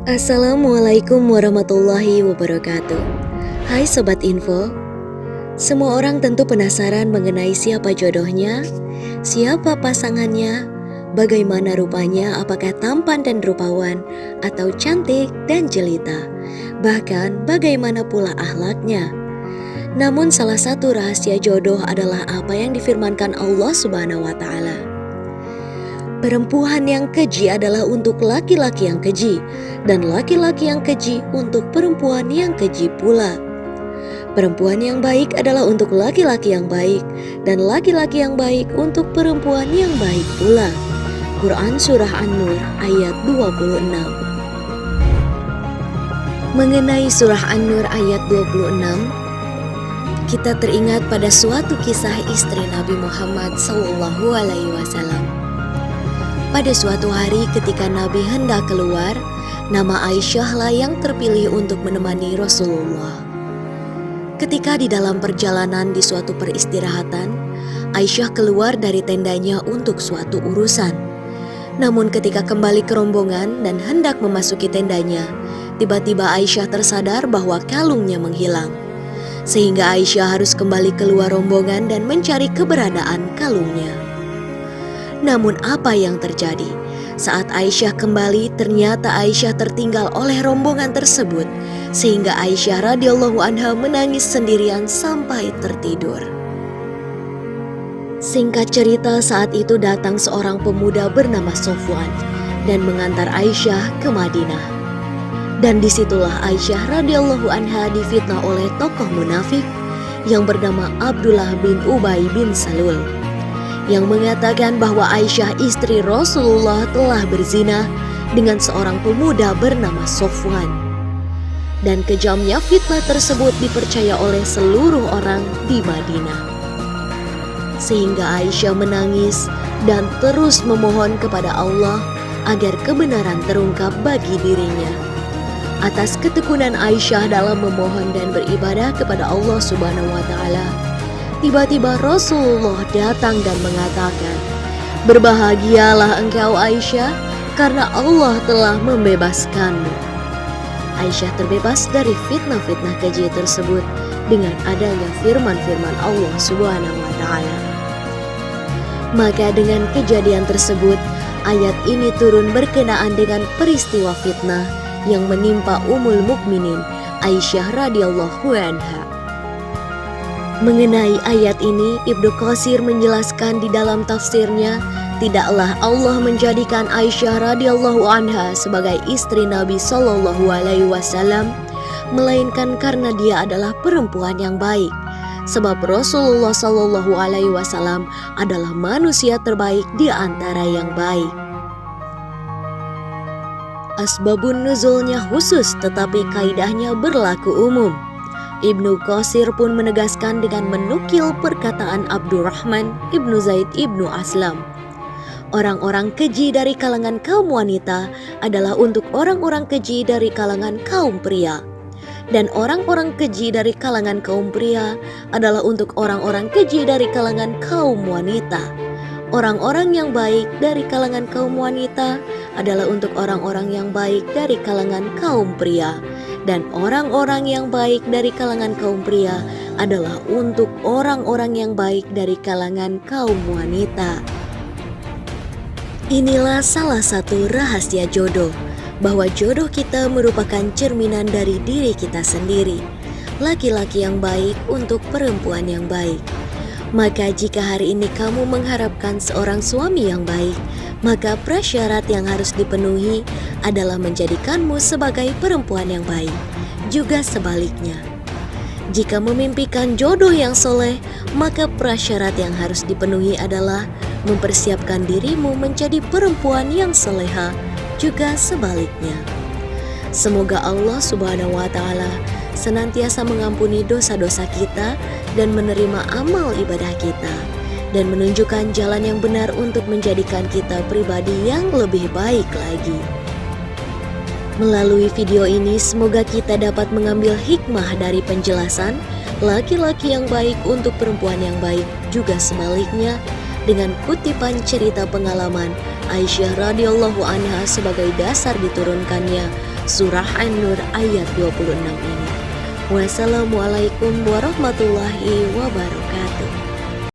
Assalamualaikum warahmatullahi wabarakatuh. Hai Sobat Info. Semua orang tentu penasaran mengenai siapa jodohnya, siapa pasangannya, bagaimana rupanya, apakah tampan dan rupawan, atau cantik dan jelita, bahkan bagaimana pula akhlaknya. Namun salah satu rahasia jodoh adalah apa yang difirmankan Allah Subhanahu wa Ta'ala. Perempuan yang keji adalah untuk laki-laki yang keji, dan laki-laki yang keji untuk perempuan yang keji pula. Perempuan yang baik adalah untuk laki-laki yang baik, dan laki-laki yang baik untuk perempuan yang baik pula. Quran Surah An-Nur ayat 26. Mengenai Surah An-Nur ayat 26, kita teringat pada suatu kisah istri Nabi Muhammad SAW. Pada suatu hari ketika Nabi hendak keluar, nama Aisyah lah yang terpilih untuk menemani Rasulullah. Ketika di dalam perjalanan di suatu peristirahatan, Aisyah keluar dari tendanya untuk suatu urusan. Namun ketika kembali ke rombongan dan hendak memasuki tendanya, tiba-tiba Aisyah tersadar bahwa kalungnya menghilang. Sehingga Aisyah harus kembali keluar rombongan dan mencari keberadaan kalungnya. Namun apa yang terjadi? Saat Aisyah kembali, ternyata Aisyah tertinggal oleh rombongan tersebut, sehingga Aisyah radhiyallahu anha menangis sendirian sampai tertidur. Singkat cerita, saat itu datang seorang pemuda bernama Sofwan dan mengantar Aisyah ke Madinah. Dan disitulah Aisyah radhiyallahu anha difitnah oleh tokoh munafik yang bernama Abdullah bin Ubay bin Salul, yang mengatakan bahwa Aisyah istri Rasulullah telah berzina dengan seorang pemuda bernama Sofwan. Dan kejamnya fitnah tersebut dipercaya oleh seluruh orang di Madinah. Sehingga Aisyah menangis dan terus memohon kepada Allah agar kebenaran terungkap bagi dirinya. Atas ketekunan Aisyah dalam memohon dan beribadah kepada Allah Subhanahu wa Ta'ala, tiba-tiba Rasulullah datang dan mengatakan, "Berbahagialah engkau Aisyah, karena Allah telah membebaskanmu." Aisyah terbebas dari fitnah-fitnah keji tersebut dengan adanya firman-firman Allah Subhanahu wa Ta'ala. Maka dengan kejadian tersebut, ayat ini turun berkenaan dengan peristiwa fitnah yang menimpa Ummul Mukminin Aisyah radhiyallahu anha. Mengenai ayat ini, Ibnu Katsir menjelaskan di dalam tafsirnya, tidaklah Allah menjadikan Aisyah radhiyallahu anha sebagai istri Nabi sallallahu alaihi wasallam, melainkan karena dia adalah perempuan yang baik. Sebab Rasulullah sallallahu alaihi wasallam adalah manusia terbaik di antara yang baik. Asbabun nuzulnya khusus, tetapi kaidahnya berlaku umum. Ibnu Katsir pun menegaskan dengan menukil perkataan Abdurrahman ibnu Zaid ibnu Aslam. Orang-orang keji dari kalangan kaum wanita adalah untuk orang-orang keji dari kalangan kaum pria. Dan orang-orang keji dari kalangan kaum pria adalah untuk orang-orang keji dari kalangan kaum wanita. Orang-orang yang baik dari kalangan kaum wanita adalah untuk orang-orang yang baik dari kalangan kaum pria. Dan orang-orang yang baik dari kalangan kaum pria adalah untuk orang-orang yang baik dari kalangan kaum wanita. Inilah salah satu rahasia jodoh, bahwa jodoh kita merupakan cerminan dari diri kita sendiri. Laki-laki yang baik untuk perempuan yang baik. Maka jika hari ini kamu mengharapkan seorang suami yang baik, maka prasyarat yang harus dipenuhi adalah menjadikanmu sebagai perempuan yang baik. Juga sebaliknya, jika memimpikan jodoh yang soleh, maka prasyarat yang harus dipenuhi adalah mempersiapkan dirimu menjadi perempuan yang soleha. Juga sebaliknya. Semoga Allah Subhanahu wa Ta'ala senantiasa mengampuni dosa-dosa kita dan menerima amal ibadah kita, dan menunjukkan jalan yang benar untuk menjadikan kita pribadi yang lebih baik lagi. Melalui video ini, semoga kita dapat mengambil hikmah dari penjelasan laki-laki yang baik untuk perempuan yang baik, juga sebaliknya, dengan kutipan cerita pengalaman Aisyah radhiyallahu anha sebagai dasar diturunkannya surah An-Nur ayat 26 ini. Wassalamualaikum warahmatullahi wabarakatuh.